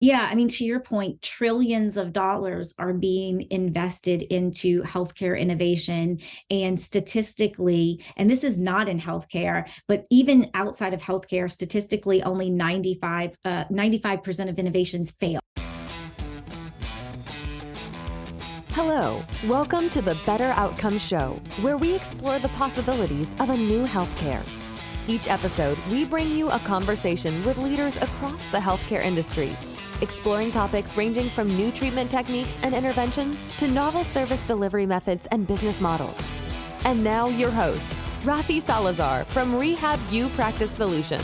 Yeah, I mean, to your point, trillions of dollars are being invested into healthcare innovation. And statistically, and this is not in healthcare, but even outside of healthcare, statistically, only 95% of innovations fail. Hello, welcome to the Better Outcomes Show, where we explore the possibilities of a new healthcare. Each episode, we bring you a conversation with leaders across the healthcare industry, exploring topics ranging from new treatment techniques and interventions to novel service delivery methods and business models. And now your host, Rafi Salazar from Rehab Practice Solutions,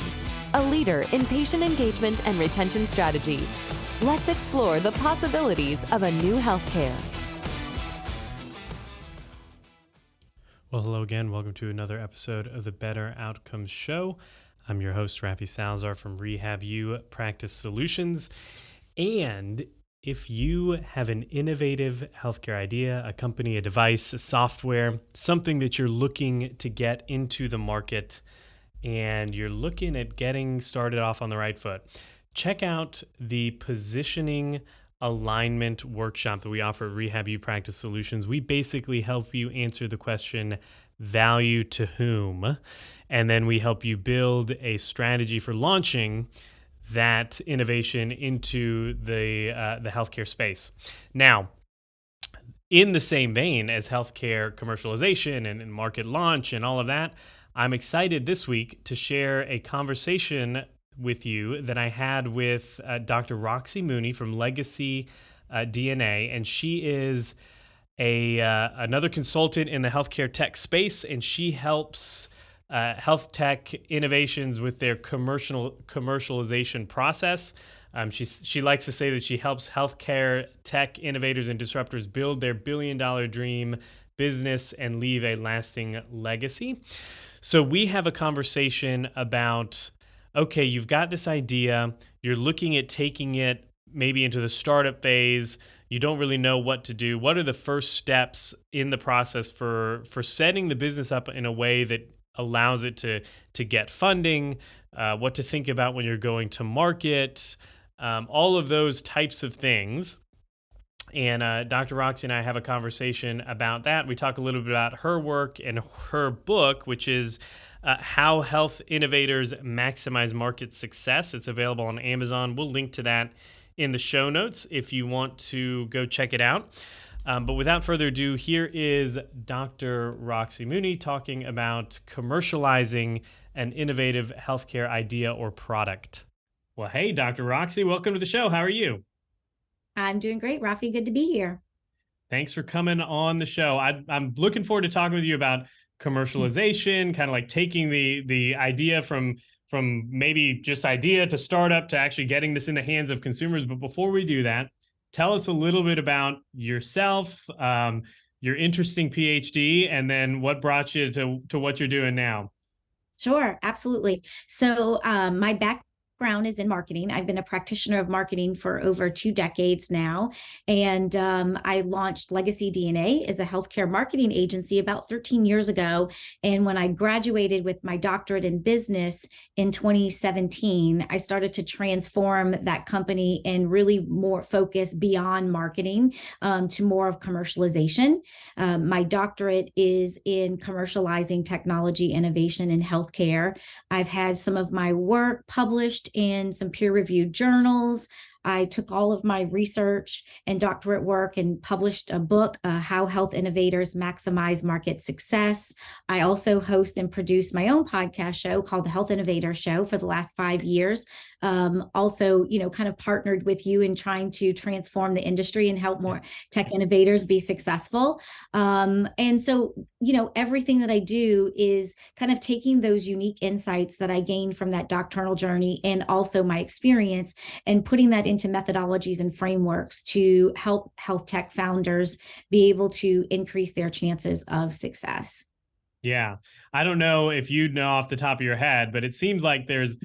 a leader in patient engagement and retention strategy. Let's explore the possibilities of a new healthcare. Well, hello again. Welcome to another episode of the Better Outcomes Show. I'm your host, Rafi Salazar from Rehab Practice Solutions. And if you have an innovative healthcare idea, a company, a device, a software, something that you're looking to get into the market, and you're looking at getting started off on the right foot, check out the positioning alignment workshop that we offer at Rehab Practice Solutions. We basically help you answer the question, value to whom? And then we help you build a strategy for launching that innovation into the healthcare space. Now, in the same vein as healthcare commercialization and market launch and all of that, I'm excited this week to share a conversation with you that I had with Dr. Roxy Mooney from Legacy DNA, and she is another consultant in the healthcare tech space, and she helps health tech innovations with their commercialization process. She likes to say that she helps healthcare tech innovators and disruptors build their billion-dollar dream business and leave a lasting legacy. So we have a conversation about, okay, you've got this idea, you're looking at taking it maybe into the startup phase, you don't really know what to do. What are the first steps in the process for setting the business up in a way that allows it to get funding, what to think about when you're going to market, all of those types of things. And Dr. Roxy and I have a conversation about that. We talk a little bit about her work and her book, which is How Health Innovators Maximize Market Success. It's available on Amazon. We'll link to that in the show notes if you want to go check it out. But without further ado, here is Dr. Roxy Mooney talking about commercializing an innovative healthcare idea or product. Well, hey, Dr. Roxy, welcome to the show. How are you? I'm doing great, Rafi. Good to be here. Thanks for coming on the show. I'm looking forward to talking with you about commercialization, kind of like taking the idea from maybe just idea to startup to actually getting this in the hands of consumers. But before we do that, tell us a little bit about yourself, your interesting PhD, and then what brought you to what you're doing now. Sure, absolutely. So my background is in marketing. I've been a practitioner of marketing for over 2 decades now. And I launched Legacy DNA as a healthcare marketing agency about 13 years ago. And when I graduated with my doctorate in business in 2017, I started to transform that company and really more focus beyond marketing to more of commercialization. My doctorate is in commercializing technology innovation in healthcare. I've had some of my work published in some peer-reviewed journals. I took all of my research and doctorate work and published a book, How Health Innovators Maximize Market Success. I also host and produce my own podcast show called The Health Innovator Show for the last 5 years. Also, kind of partnered with you in trying to transform the industry and help more tech innovators be successful. And so, everything that I do is kind of taking those unique insights that I gained from that doctoral journey and also my experience and putting that into methodologies and frameworks to help health tech founders be able to increase their chances of success. Yeah. I don't know if you know off the top of your head, but it seems like there's,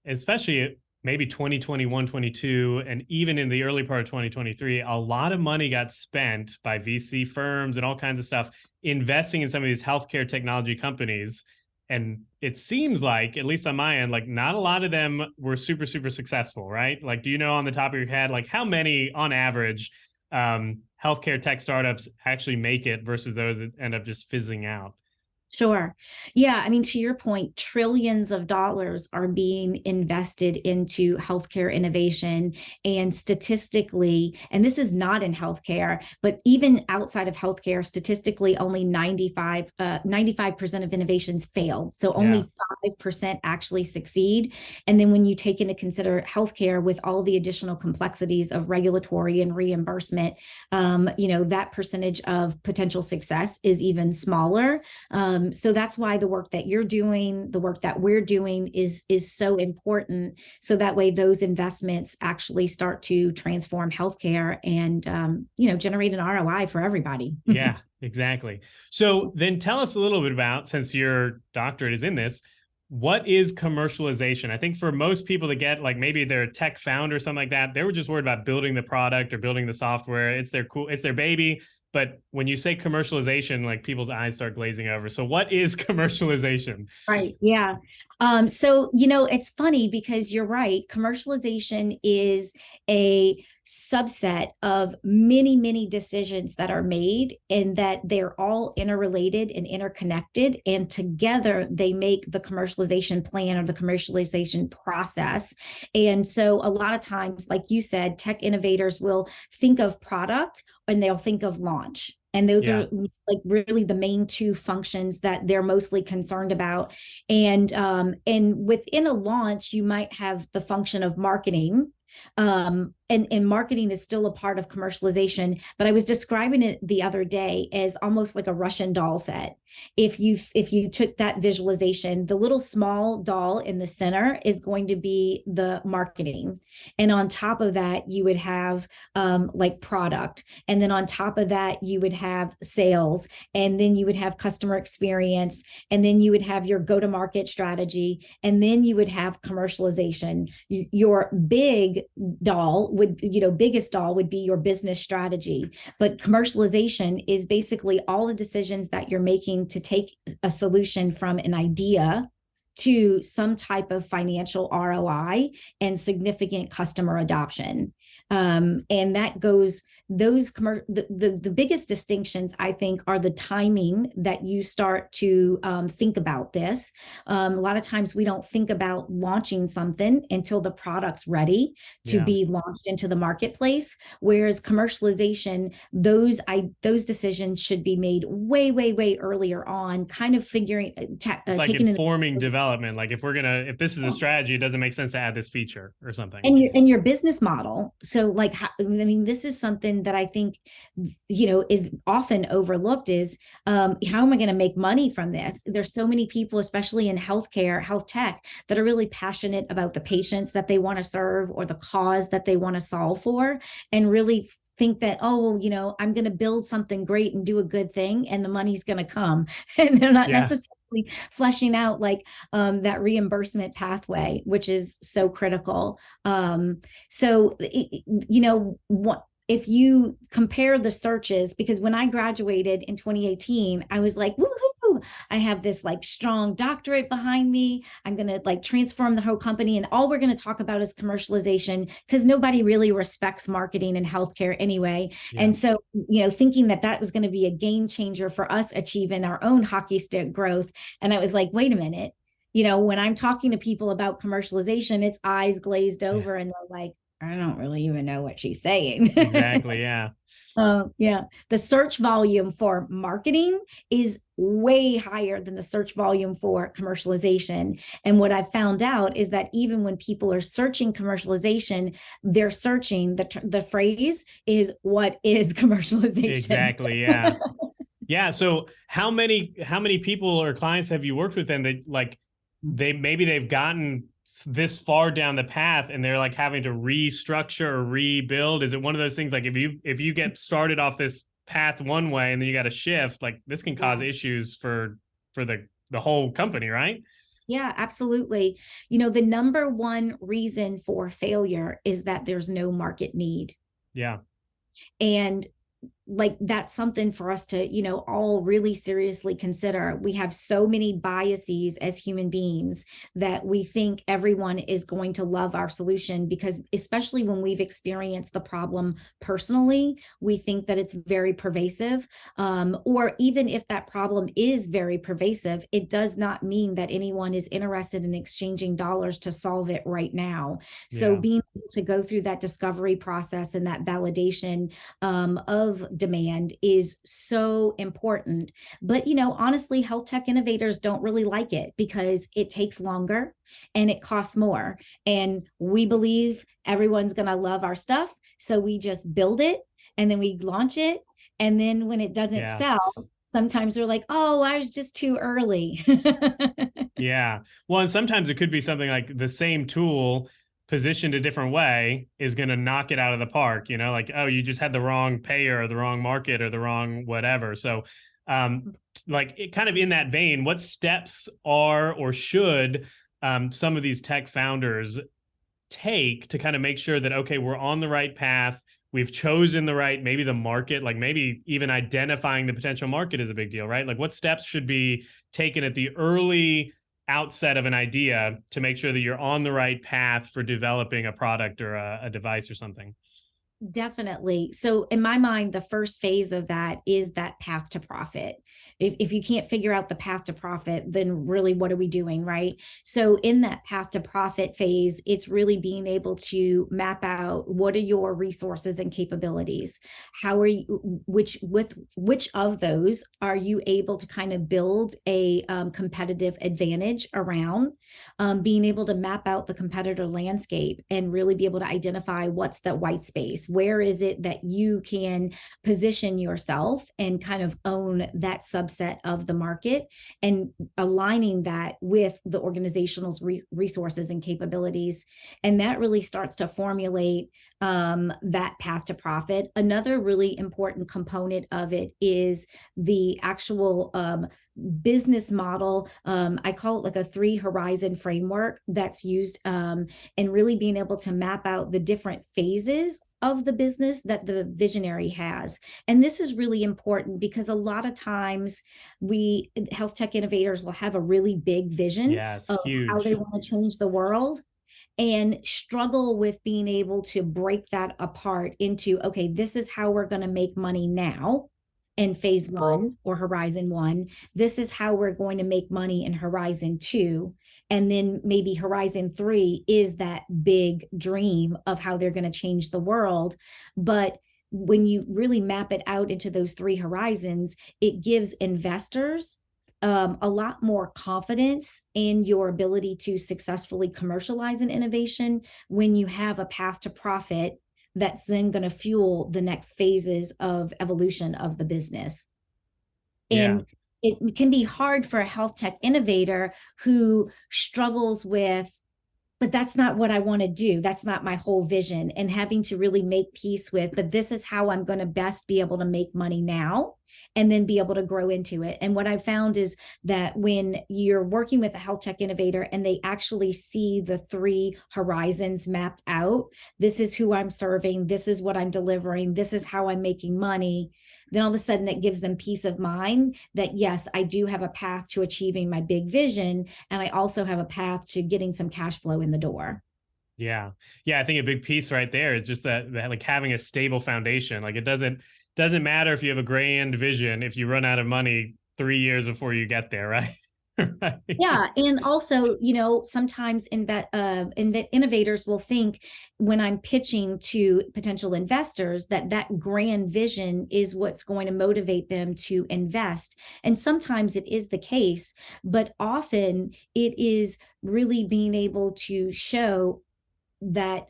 especially maybe 2021, 22, and even in the early part of 2023, a lot of money got spent by VC firms and all kinds of stuff investing in some of these healthcare technology companies. And it seems like, at least on my end, like not a lot of them were super, super successful, right? Like, do you know on the top of your head, like how many on average healthcare tech startups actually make it versus those that end up just fizzing out? Sure. Yeah. I mean, to your point, trillions of dollars are being invested into healthcare innovation. And statistically, and this is not in healthcare, but even outside of healthcare, statistically, only 95% of innovations fail. So Yeah. only 5% actually succeed. And then when you take into consider healthcare with all the additional complexities of regulatory and reimbursement, that percentage of potential success is even smaller. So that's why the work that you're doing, the work that we're doing is so important. So that way those investments actually start to transform healthcare and generate an ROI for everybody. Yeah, exactly. So then tell us a little bit about, since your doctorate is in this, what is commercialization? I think for most people to get, like, maybe they're a tech founder or something like that, they were just worried about building the product or building the software. It's their baby. But when you say commercialization, like people's eyes start glazing over. So what is commercialization? Right. Yeah. So, it's funny because you're right. Commercialization is a subset of many, many decisions that are made, and that they're all interrelated and interconnected. And together they make the commercialization plan or the commercialization process. And so, a lot of times, like you said, tech innovators will think of product and they'll think of launch. And those Yeah. are like really the main two functions that they're mostly concerned about. And within a launch, you might have the function of marketing. And marketing is still a part of commercialization, but I was describing it the other day as almost like a Russian doll set. If you took that visualization, the little small doll in the center is going to be the marketing, and on top of that you would have like product, and then on top of that you would have sales, and then you would have customer experience, and then you would have your go-to-market strategy, and then you would have commercialization. Your biggest doll would be your business strategy. But commercialization is basically all the decisions that you're making to take a solution from an idea to some type of financial ROI and significant customer adoption. And that goes, the biggest distinctions, I think, are the timing that you start to think about this. A lot of times we don't think about launching something until the product's ready to Yeah. be launched into the marketplace. Whereas commercialization, those decisions should be made way, way, way earlier on, kind of figuring, It's like taking in informing development. Like if this is a strategy, it doesn't make sense to add this feature or something. and your business model. So like, I mean, this is something that I think, is often overlooked is, how am I going to make money from this? There's so many people, especially in healthcare, health tech, that are really passionate about the patients that they want to serve or the cause that they want to solve for, and really think that, oh, well, I'm going to build something great and do a good thing and the money's going to come. And they're not Yeah. necessarily fleshing out like that reimbursement pathway, which is so critical. So, what if you compare the searches, because when I graduated in 2018, I was like, woohoo, I have this like strong doctorate behind me. I'm going to like transform the whole company. And all we're going to talk about is commercialization, because nobody really respects marketing in healthcare anyway. Yeah. And so, thinking that that was going to be a game changer for us achieving our own hockey stick growth. And I was like, wait a minute. When I'm talking to people about commercialization, it's eyes glazed over and they're like, I don't really even know what she's saying. Exactly. Yeah. Yeah. The search volume for marketing is way higher than the search volume for commercialization. And what I've found out is that even when people are searching commercialization, they're searching the phrase is, what is commercialization? Exactly. Yeah. Yeah. So how many people or clients have you worked with then that like they've gotten this far down the path and they're like having to restructure or rebuild? Is it one of those things like if you get started off this path one way and then you got to shift, like this can cause issues for the whole company, right? Yeah, absolutely. The number one reason for failure is that there's no market need. Yeah. And like that's something for us to, all really seriously consider. We have so many biases as human beings that we think everyone is going to love our solution, because especially when we've experienced the problem personally, we think that it's very pervasive. Or even if that problem is very pervasive, it does not mean that anyone is interested in exchanging dollars to solve it right now. So Yeah. being able to go through that discovery process and that validation of demand is so important. But, honestly, health tech innovators don't really like it because it takes longer and it costs more. And we believe everyone's going to love our stuff. So we just build it and then we launch it. And then when it doesn't Yeah. sell, sometimes we're like, oh, I was just too early. Yeah. Well, and sometimes it could be something like the same tool positioned a different way is going to knock it out of the park, like, oh, you just had the wrong payer or the wrong market or the wrong whatever. So, like it kind of in that vein, what steps are or should some of these tech founders take to kind of make sure that, okay, we're on the right path? We've chosen the right, maybe the market, like maybe even identifying the potential market is a big deal, right? Like what steps should be taken at the early outset of an idea to make sure that you're on the right path for developing a product or a device or something? Definitely. So in my mind, the first phase of that is that path to profit. If you can't figure out the path to profit, then really what are we doing, right? So in that path to profit phase, it's really being able to map out what are your resources and capabilities. How are you, which of those are you able to kind of build a competitive advantage around? Being able to map out the competitor landscape and really be able to identify what's that white space. Where is it that you can position yourself and kind of own that subset of the market, and aligning that with the organizational's resources and capabilities. And that really starts to formulate that path to profit. Another really important component of it is the actual business model. I call it like a 3-horizon framework that's used, and really being able to map out the different phases of the business that the visionary has. And this is really important because a lot of times we health tech innovators will have a really big vision Yes, of how they huge. want to change the world, and struggle with being able to break that apart into, okay, this is how we're going to make money now in phase one or horizon one. This is how we're going to make money in horizon two. And then maybe horizon three is that big dream of how they're going to change the world. But when you really map it out into those 3 horizons, it gives investors a lot more confidence in your ability to successfully commercialize an innovation when you have a path to profit that's then going to fuel the next phases of evolution of the business. Yeah. And it can be hard for a health tech innovator who struggles with, but that's not what I want to do. That's not my whole vision. And having to really make peace with, but this is how I'm going to best be able to make money now and then be able to grow into it. And what I found is that when you're working with a health tech innovator and they actually see the 3 horizons mapped out, this is who I'm serving, this is what I'm delivering, this is how I'm making money, then all of a sudden that gives them peace of mind that, yes, I do have a path to achieving my big vision. And I also have a path to getting some cash flow in the door. Yeah. Yeah. I think a big piece right there is just that like having a stable foundation. Like it doesn't matter if you have a grand vision if you run out of money 3 years before you get there, right? Right. Yeah, and also, sometimes innovators will think when I'm pitching to potential investors that that grand vision is what's going to motivate them to invest. And sometimes it is the case, but often it is really being able to show that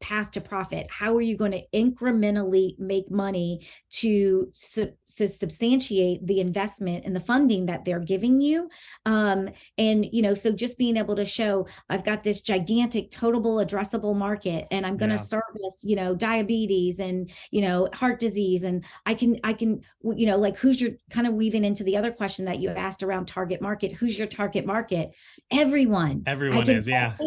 path to profit. How are you going to incrementally make money to substantiate the investment and the funding that they're giving you? And so just being able to show I've got this gigantic totable addressable market, and I'm going to Yeah. service diabetes and heart disease, and I can like, who's your, kind of weaving into the other question that you asked around target market, who's your target market? Everyone. I Everyone can is. Yeah.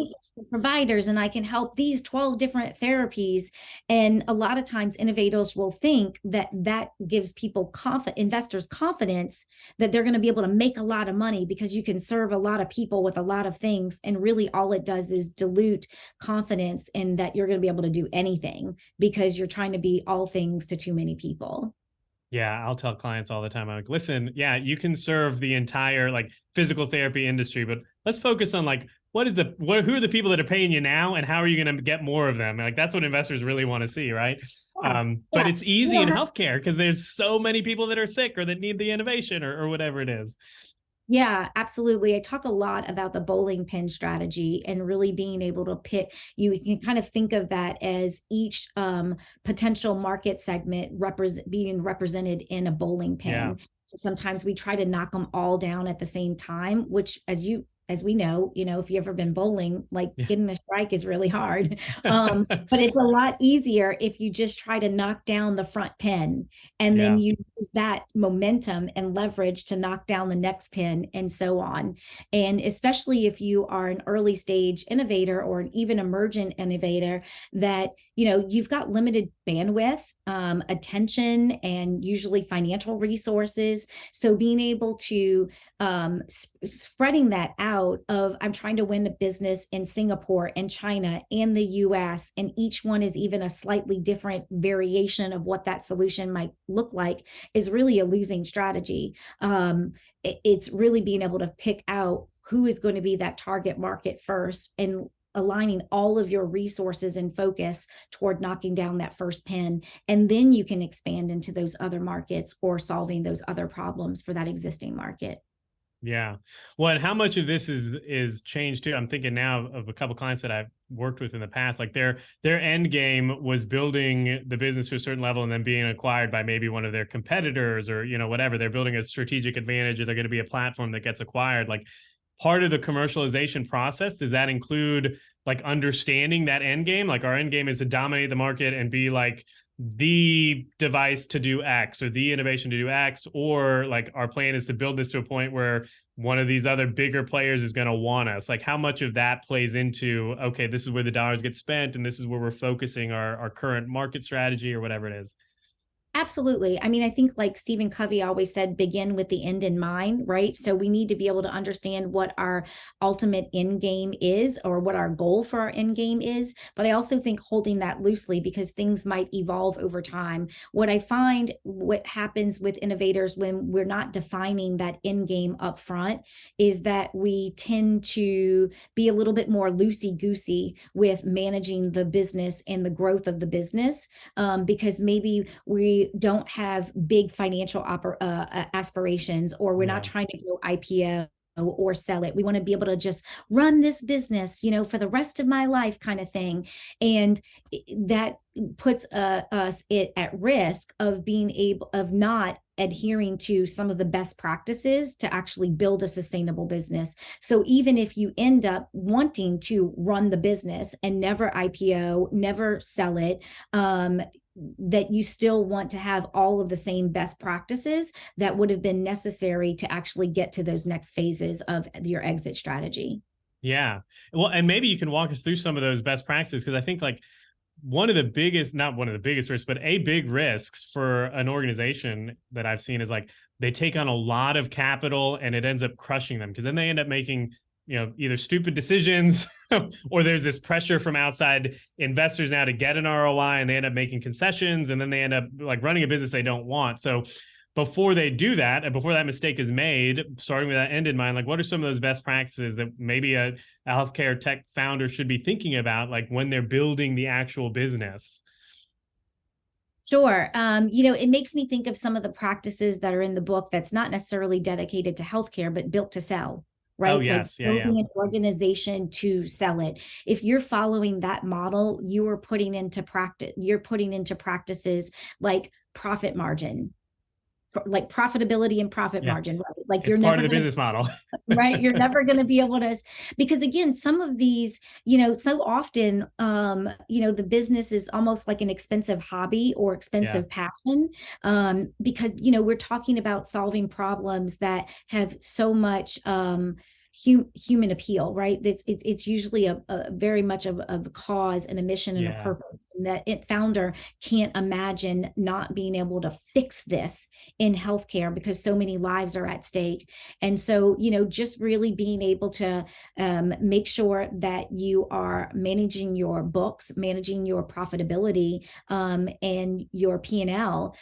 providers and I can help these 12 different therapies. And a lot of times innovators will think that that gives people investors confidence that they're going to be able to make a lot of money because you can serve a lot of people with a lot of things. And really all it does is dilute confidence in that you're going to be able to do anything because you're trying to be all things to too many people. Yeah, I'll tell clients all the time. I'm like, listen, yeah, you can serve the entire like physical therapy industry, but let's focus on like who are the people that are paying you now, and how are you going to get more of them? Like that's what investors really want to see, right? Yeah. But Yeah. it's easy in healthcare because there's so many people that are sick or that need the innovation or whatever it is. Yeah, absolutely. I talk a lot about the bowling pin strategy and really being able to pick. You can kind of think of that as each potential market segment being represented in a bowling Yeah. pin. Sometimes we try to knock them all down at the same time, which, as we know, if you've ever been bowling, like getting a strike is really hard. But it's a lot easier if you just try to knock down the front pin and then Yeah. you use that momentum and leverage to knock down the next pin and so on. And especially if you are an early stage innovator or an even emergent innovator that, you've got limited bandwidth, attention, and usually financial resources. So being able to spreading that out of I'm trying to win a business in Singapore and China and the US, and each one is even a slightly different variation of what that solution might look like, is really a losing strategy. It's really being able to pick out who is going to be that target market first and aligning all of your resources and focus toward knocking down that first pin. And then you can expand into those other markets or solving those other problems for that existing market. Yeah. Well, and how much of this is changed too? I'm thinking now of a couple clients that I've worked with in the past. Like their end game was building the business to a certain level and then being acquired by maybe one of their competitors or whatever. They're building a strategic advantage, or they're going to be a platform that gets acquired. Like part of the commercialization process, does that include like understanding that end game? Like our end game is to dominate the market and be like the device to do X or the innovation to do X, or like our plan is to build this to a point where one of these other bigger players is going to want us. Like how much of that plays into, okay, this is where the dollars get spent and this is where we're focusing our current market strategy or whatever it is. Absolutely. I mean, I think like Stephen Covey always said, begin with the end in mind, right? So we need to be able to understand what our ultimate end game is or what our goal for our end game is. But I also think holding that loosely because things might evolve over time. What I find what happens with innovators when we're not defining that end game up front is that we tend to be a little bit more loosey-goosey with managing the business and the growth of the business, because maybe we don't have big financial aspirations, or we're not trying to go IPO or sell it. We want to be able to just run this business, for the rest of my life kind of thing. And that puts us at risk of not adhering to some of the best practices to actually build a sustainable business. So even if you end up wanting to run the business and never IPO, never sell it, that you still want to have all of the same best practices that would have been necessary to actually get to those next phases of your exit strategy. Yeah. Well, and maybe you can walk us through some of those best practices, because I think like not one of the biggest risks, but a big risks for an organization that I've seen is like they take on a lot of capital and it ends up crushing them, because then they end up making, either stupid decisions or there's this pressure from outside investors now to get an ROI, and they end up making concessions, and then they end up like running a business they don't want. So before they do that, and before that mistake is made, starting with that end in mind, like what are some of those best practices that maybe a healthcare tech founder should be thinking about, like when they're building the actual business? Sure. It makes me think of some of the practices that are in the book that's not necessarily dedicated to healthcare, but built to sell, Oh, right? Like yes. Yeah. Yeah. building an organization to sell it. If you're following that model, you're putting into practices like profit margin, like profitability and profit Yeah. margin, right? Like It's you're part never of the going to business model. right, you're never going to be able to, because again, some of these, so often the business is almost like an expensive hobby or Yeah. expensive passion, because we're talking about solving problems that have so much human appeal, right? It's usually a very much of a cause and a mission and a Yeah. purpose, and that founder can't imagine not being able to fix this in healthcare because so many lives are at stake. And so, just really being able to make sure that you are managing your books, managing your profitability, and your P&L,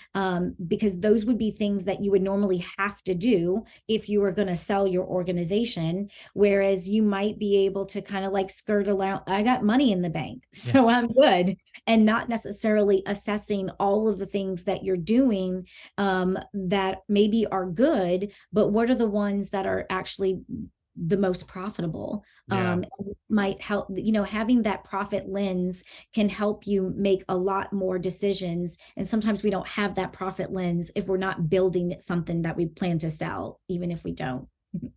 because those would be things that you would normally have to do if you were going to sell your organization. Whereas you might be able to kind of like skirt around, I got money in the bank, Yeah. so I'm good, and not necessarily assessing all of the things that you're doing that maybe are good, but what are the ones that are actually the most profitable. Yeah. Might help, having that profit lens can help you make a lot more decisions. And sometimes we don't have that profit lens if we're not building something that we plan to sell, even if we don't.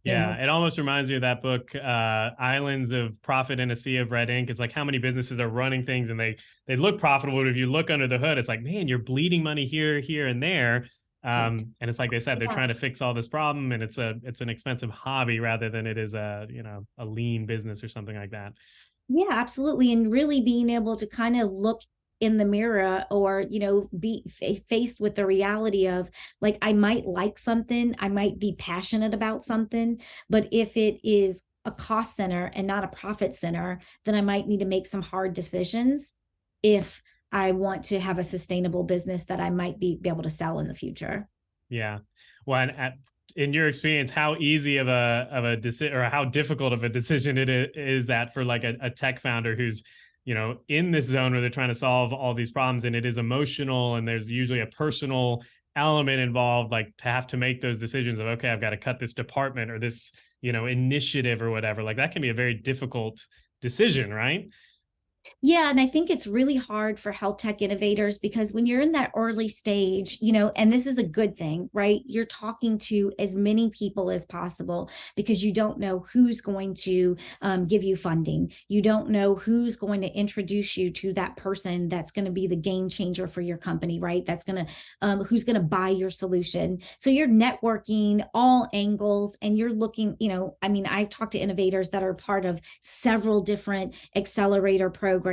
Yeah, it almost reminds me of that book, Islands of Profit in a Sea of Red Ink. It's like how many businesses are running things and they look profitable, but if you look under the hood, it's like, man, you're bleeding money here, here, and there. Right. And it's like they said, they're Yeah. trying to fix all this problem, and it's an expensive hobby rather than it is a lean business or something like that. Yeah, absolutely. And really being able to kind of look in the mirror, or, be faced with the reality of, like, I might like something, I might be passionate about something, but if it is a cost center and not a profit center, then I might need to make some hard decisions if I want to have a sustainable business that I might be able to sell in the future. Yeah. Well, in your experience, how easy of a decision, or how difficult of a decision is that for like a tech founder who's, in this zone where they're trying to solve all these problems, and it is emotional, and there's usually a personal element involved, like to have to make those decisions of, okay, I've got to cut this department or this, initiative or whatever. Like that can be a very difficult decision, right? Yeah, and I think it's really hard for health tech innovators because when you're in that early stage, and this is a good thing, right? You're talking to as many people as possible because you don't know who's going to give you funding. You don't know who's going to introduce you to that person that's going to be the game changer for your company, right? That's going to, who's going to buy your solution. So you're networking all angles, and you're looking, I mean, I've talked to innovators that are part of several different accelerator programs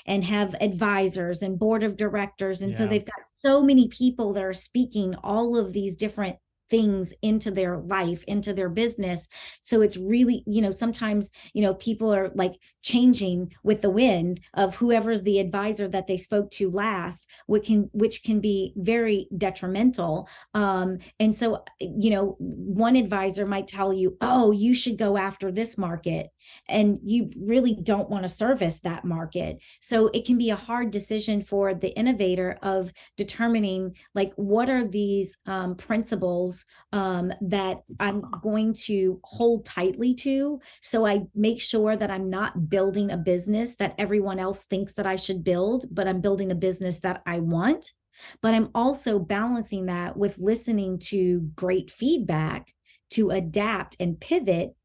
and have advisors and board of directors. And so Yeah. they've got so many people that are speaking all of these different things into their life, into their business. So it's really, sometimes, people are like changing with the wind of whoever's the advisor that they spoke to last, which can be very detrimental. And so, one advisor might tell you, oh, you should go after this market, and you really don't want to service that market. So it can be a hard decision for the innovator of determining, like, what are these principles that I'm going to hold tightly to, so I make sure that I'm not building a business that everyone else thinks that I should build, but I'm building a business that I want. But I'm also balancing that with listening to great feedback to adapt and pivot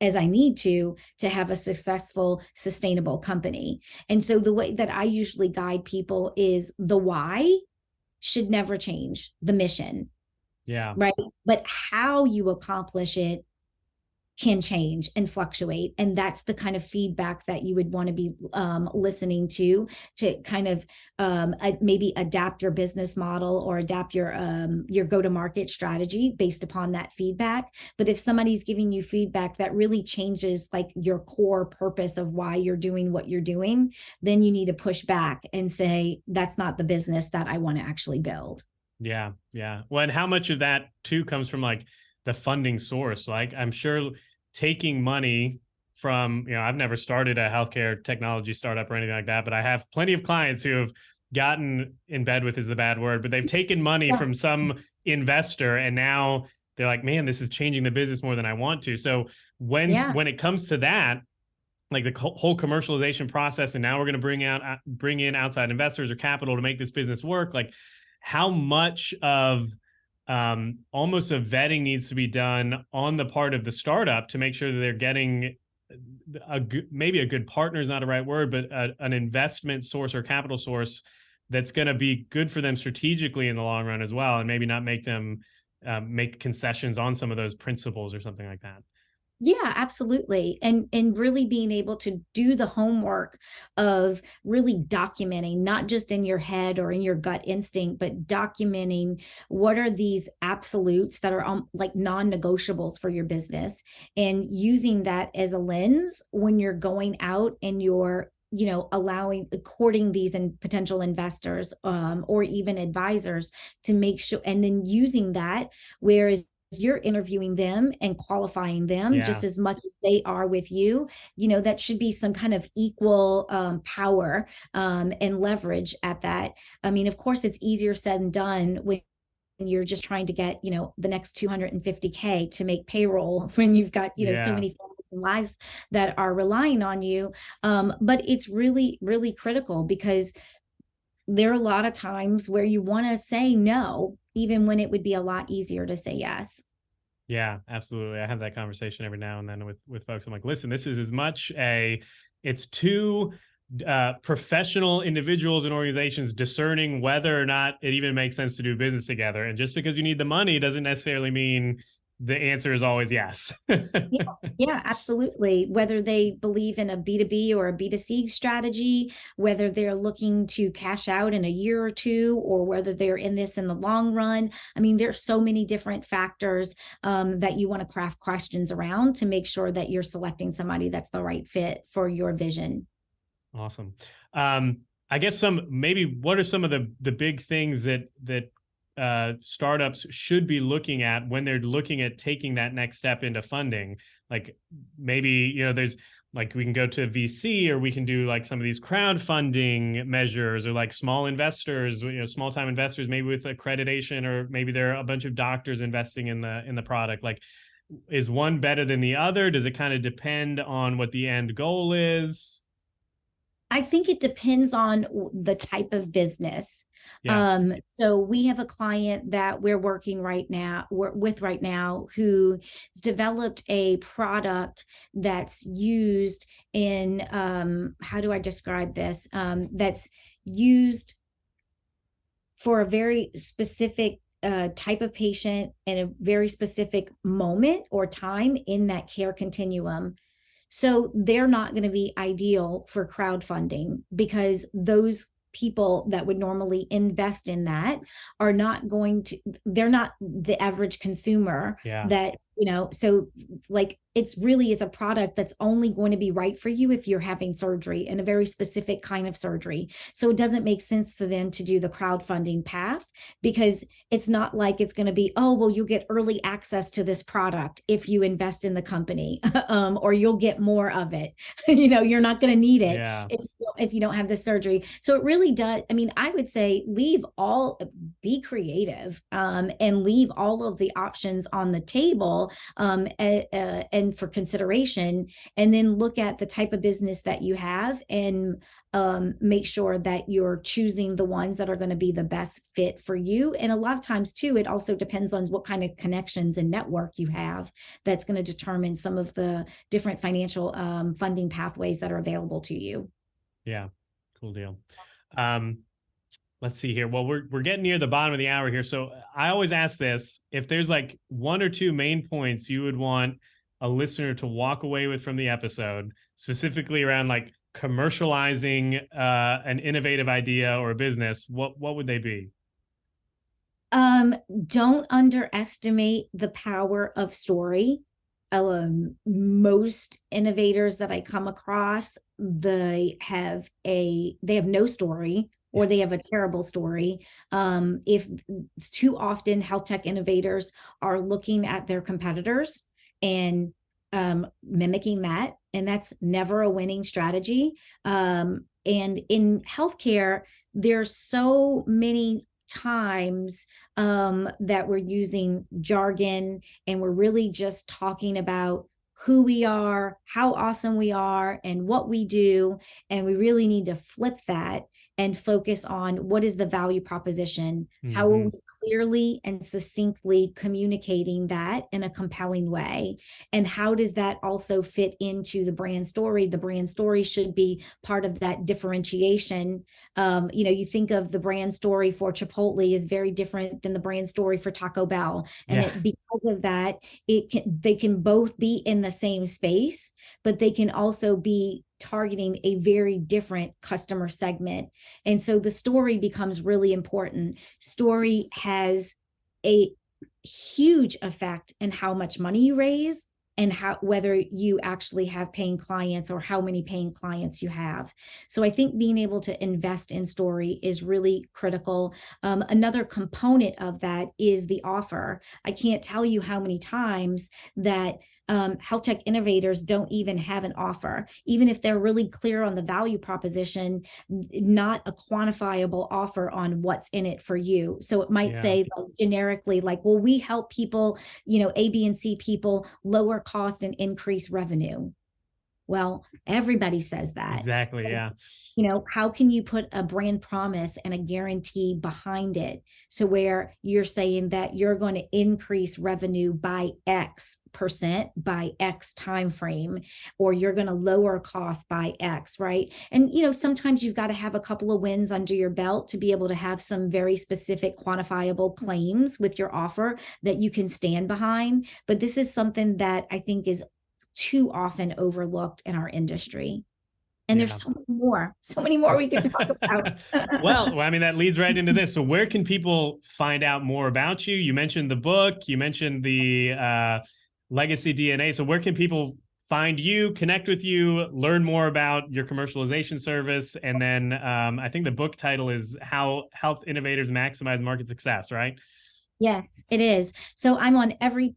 as I need to have a successful, sustainable company. And so the way that I usually guide people is the why should never change, the mission, Yeah. right? But how you accomplish it can change and fluctuate. And that's the kind of feedback that you would want to be listening to kind of maybe adapt your business model or adapt your go-to-market strategy based upon that feedback. But if somebody's giving you feedback that really changes like your core purpose of why you're doing what you're doing, then you need to push back and say, that's not the business that I want to actually build. Yeah, yeah. Well, and how much of that too comes from like the funding source? Like, I'm sure taking money from, I've never started a healthcare technology startup or anything like that, but I have plenty of clients who have gotten in bed with is the bad word, but they've taken money Yeah. from some investor, and now they're like, man, this is changing the business more than I want to. So Yeah. when it comes to that, like the whole commercialization process, and now we're going to bring in outside investors or capital to make this business work, like how much of almost a vetting needs to be done on the part of the startup to make sure that they're getting maybe a good partner is not a right word, but an investment source or capital source that's going to be good for them strategically in the long run as well, and maybe not make them make concessions on some of those principles or something like that. Yeah, absolutely. And really being able to do the homework of really documenting, not just in your head or in your gut instinct, but documenting what are these absolutes that are like non-negotiables for your business, and using that as a lens when you're going out and you're allowing courting these and potential investors, or even advisors, to make sure, and then using that, whereas you're interviewing them and qualifying them Yeah. just as much as they are with you. That should be some kind of equal power and leverage at that. I mean, of course, it's easier said than done when you're just trying to get the next 250K to make payroll when you've got so Yeah. many families and lives that are relying on you. But it's really, really critical, because there are a lot of times where you want to say no, even when it would be a lot easier to say yes. Yeah, absolutely. I have that conversation every now and then with folks. I'm like, listen, this is as much it's two professional individuals and organizations discerning whether or not it even makes sense to do business together. And just because you need the money doesn't necessarily mean the answer is always yes. Yeah, yeah, absolutely. Whether they believe in a B2B or a B2C strategy, whether they're looking to cash out in a year or two, or whether they're in this in the long run. I mean, there's so many different factors that you want to craft questions around to make sure that you're selecting somebody that's the right fit for your vision. Awesome. I guess what are some of the big things that startups should be looking at when they're looking at taking that next step into funding? Like maybe, there's like we can go to VC, or we can do like some of these crowdfunding measures, or like small investors, small time investors, maybe with accreditation, or maybe there are a bunch of doctors investing in the product. Like, is one better than the other? Does it kind of depend on what the end goal is? I think it depends on the type of business. Yeah. So we have a client that we're working with right now, who's developed a product that's used in, how do I describe this? That's used for a very specific type of patient and a very specific moment or time in that care continuum. So they're not going to be ideal for crowdfunding, because those people that would normally invest in that are not going to, they're not the average consumer Yeah. that, so like it's a product that's only going to be right for you if you're having surgery, and a very specific kind of surgery. So it doesn't make sense for them to do the crowdfunding path, because it's not like it's going to be, oh, well, you'll get early access to this product if you invest in the company, or you'll get more of it. You're not going to need it Yeah. if you don't have the surgery. So it really does. I mean, I would say be creative, and leave all of the options on the table, and for consideration, and then look at the type of business that you have, and make sure that you're choosing the ones that are going to be the best fit for you. And a lot of times too, it also depends on what kind of connections and network you have, that's going to determine some of the different financial funding pathways that are available to you. Yeah. Cool deal. Um, let's see here. Well, we're getting near the bottom of the hour here. So I always ask this: if there's like one or two main points you would want a listener to walk away with from the episode, specifically around like commercializing an innovative idea or a business, what would they be? Don't underestimate the power of story. Most innovators that I come across, they have no story, or they have a terrible story. If Too often health tech innovators are looking at their competitors and mimicking that, and that's never a winning strategy. And in healthcare, there's so many times that we're using jargon, and we're really just talking about who we are, how awesome we are, and what we do. And we really need to flip that and focus on what is the value proposition. How are Hmm. we clearly and succinctly communicating that in a compelling way? And how does that also fit into the brand story? The brand story should be part of that differentiation. You think of the brand story for Chipotle is very different than the brand story for Taco Bell. And Yeah. because of that, they can both be in the same space, but they can also be targeting a very different customer segment. And so the story becomes really important. Story has a huge effect in how much money you raise and how whether you actually have paying clients or how many paying clients you have. So I think being able to invest in story is really critical. Another component of that is the offer. I can't tell you how many times that health tech innovators don't even have an offer, even if they're really clear on the value proposition, not a quantifiable offer on what's in it for you. So it might Yeah. say like, generically, like, well, we help people, A, B, and C people lower cost and increase revenue. Well, everybody says that. Exactly. Yeah. How can you put a brand promise and a guarantee behind it? So where you're saying that you're going to increase revenue by X percent by X time frame, or you're going to lower cost by X, right? And sometimes you've got to have a couple of wins under your belt to be able to have some very specific quantifiable claims with your offer that you can stand behind. But this is something that I think is too often overlooked in our industry. And there's Yeah. so many more we could talk about. Well, I mean, that leads right into this. So where can people find out more about you? You mentioned the book, you mentioned the legacy DNA. So where can people find you, connect with you, learn more about your commercialization service? And then I think the book title is How Health Innovators Maximize Market Success, right? Yes, it is. So I'm on every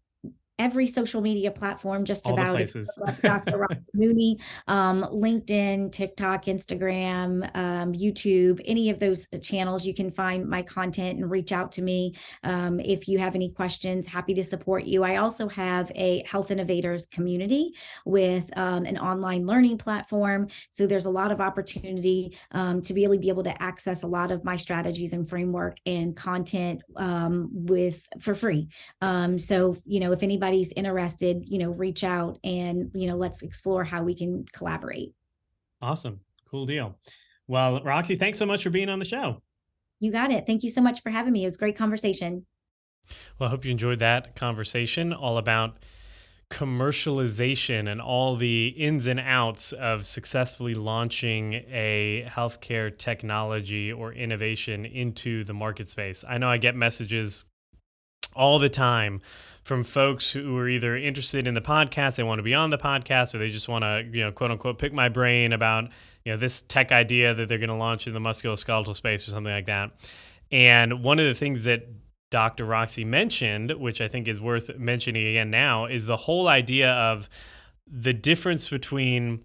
social media platform, just All the about. If you places. look up Dr. Ross Mooney, LinkedIn, TikTok, Instagram, YouTube, any of those channels, you can find my content and reach out to me. If you have any questions, happy to support you. I also have a health innovators community with an online learning platform. So there's a lot of opportunity to be able to access a lot of my strategies and framework and content for free. So, if anybody's interested, reach out and, let's explore how we can collaborate. Awesome. Cool deal. Well, Roxy, thanks so much for being on the show. You got it. Thank you so much for having me. It was a great conversation. Well, I hope you enjoyed that conversation all about commercialization and all the ins and outs of successfully launching a healthcare technology or innovation into the market space. I know I get messages all the time from folks who are either interested in the podcast, they want to be on the podcast, or they just want to, quote unquote, pick my brain about, this tech idea that they're going to launch in the musculoskeletal space or something like that. And one of the things that Dr. Roxy mentioned, which I think is worth mentioning again now, is the whole idea of the difference between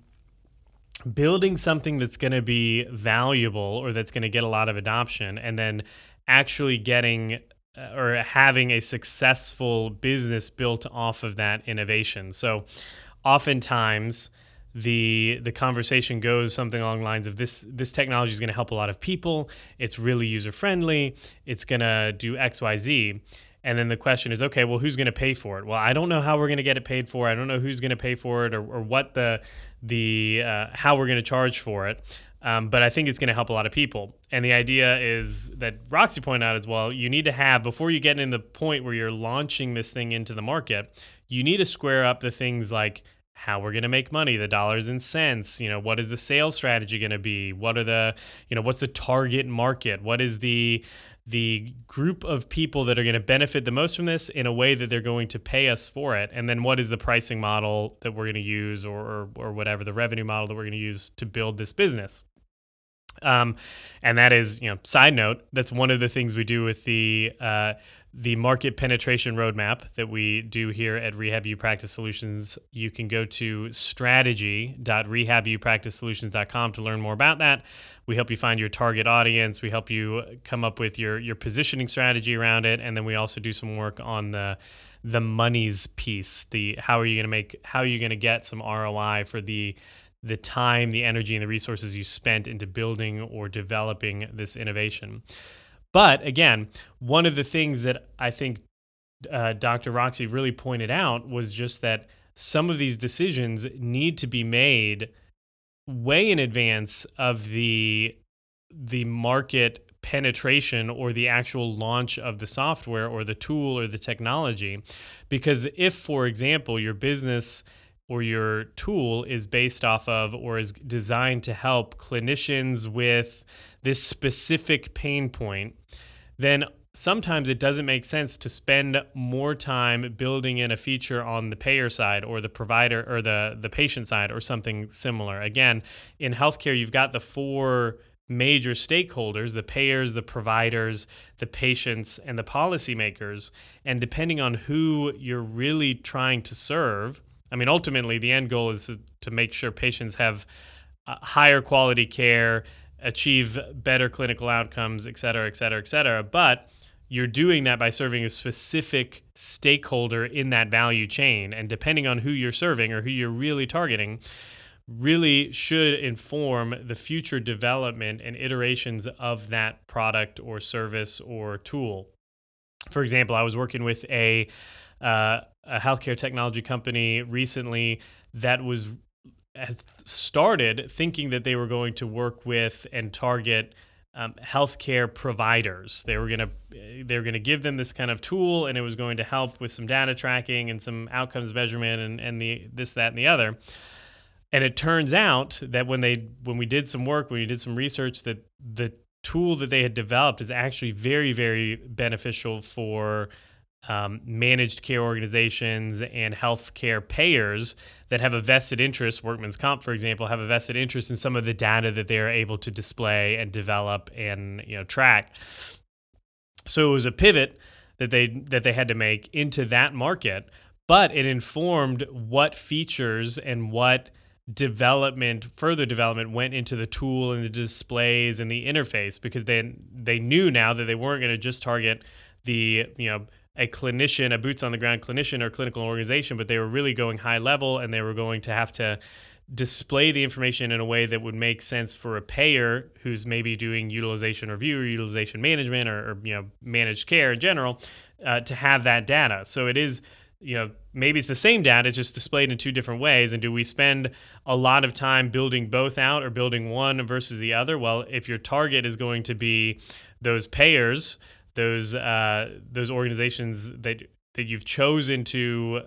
building something that's going to be valuable or that's going to get a lot of adoption and then actually getting or having a successful business built off of that innovation. So oftentimes the conversation goes something along the lines of this technology is going to help a lot of people, it's really user friendly, it's going to do XYZ. And then the question is, okay, well, who's going to pay for it? Well, I don't know how we're going to get it paid for. I don't know who's going to pay for it or what the how we're going to charge for it. But I think it's going to help a lot of people. And the idea is that Roxy pointed out as well, you need to have, before you get in the point where you're launching this thing into the market, you need to square up the things like how we're going to make money, the dollars and cents, what is the sales strategy going to be? What are the, what's the target market? What is the group of people that are going to benefit the most from this in a way that they're going to pay us for it? And then what is the pricing model that we're going to use or whatever, the revenue model that we're going to use to build this business? And that is, side note, that's one of the things we do with the market penetration roadmap that we do here at Rehab U Practice Solutions. You can go to strategy.rehabupracticesolutions.com to learn more about that. We help you find your target audience. We help you come up with your positioning strategy around it, and then we also do some work on the monies piece. How are you going to get some ROI for the the time, the energy, and the resources you spent into building or developing this innovation. But again, one of the things that I think Dr. Roxy really pointed out was just that some of these decisions need to be made way in advance of the market penetration or the actual launch of the software or the tool or the technology. Because if, for example, your business or your tool is based off of or is designed to help clinicians with this specific pain point, then sometimes it doesn't make sense to spend more time building in a feature on the payer side or the provider or the patient side or something similar. Again, in healthcare, you've got the four major stakeholders: the payers, the providers, the patients, and the policymakers. And depending on who you're really trying to serve, I mean, ultimately, the end goal is to make sure patients have higher quality care, achieve better clinical outcomes, et cetera, et cetera, et cetera. But you're doing that by serving a specific stakeholder in that value chain. And depending on who you're serving or who you're really targeting, really should inform the future development and iterations of that product or service or tool. For example, I was working with a healthcare technology company recently that was started thinking that they were going to work with and target healthcare providers. They were gonna give them this kind of tool, and it was going to help with some data tracking and some outcomes measurement and the this, that, and the other. And it turns out that when we did some work, when we did some research, that the tool that they had developed is actually very, very beneficial for managed care organizations and healthcare payers that have a vested interest. Workman's Comp, for example, have a vested interest in some of the data that they are able to display and develop and track. So it was a pivot that they had to make into that market, but it informed what features and what further development went into the tool and the displays and the interface, because they knew now that they weren't going to just target the a clinician, a boots on the ground clinician or clinical organization, but they were really going high level, and they were going to have to display the information in a way that would make sense for a payer who's maybe doing utilization review or utilization management or managed care in general, to have that data. So it is, maybe it's the same data, it's just displayed in two different ways. And do we spend a lot of time building both out or building one versus the other? Well, if your target is going to be those payers, those organizations that you've chosen to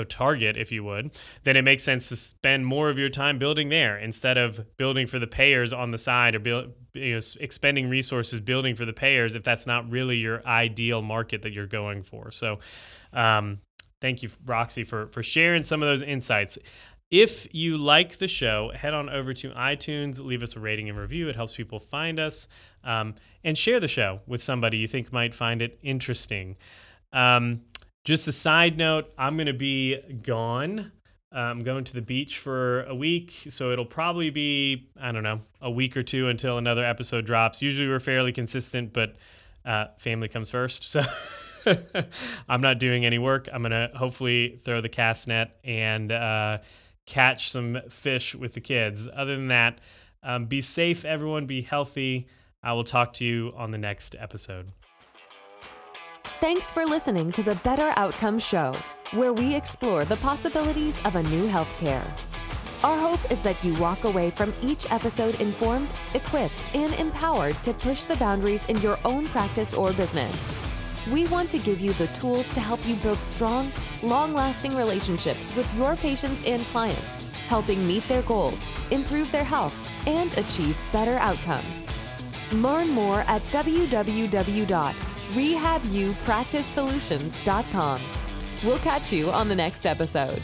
target, if you would, then it makes sense to spend more of your time building there instead of building for the payers on the side, or expending resources building for the payers if that's not really your ideal market that you're going for. So thank you, Roxy, for sharing some of those insights. If you like the show, head on over to iTunes, leave us a rating and review. It helps people find us, and share the show with somebody you think might find it interesting. Just a side note, I'm going to be gone. I'm going to the beach for a week, so it'll probably be, I don't know, a week or two until another episode drops. Usually we're fairly consistent, but family comes first, so I'm not doing any work. I'm going to hopefully throw the cast net and catch some fish with the kids. Other than that, be safe, everyone. Be healthy. I will talk to you on the next episode. Thanks for listening to the Better Outcomes Show, where we explore the possibilities of a new healthcare. Our hope is that you walk away from each episode informed, equipped, and empowered to push the boundaries in your own practice or business. We want to give you the tools to help you build strong, long-lasting relationships with your patients and clients, helping meet their goals, improve their health, and achieve better outcomes. Learn more at www.rehabuppracticesolutions.com. We'll catch you on the next episode.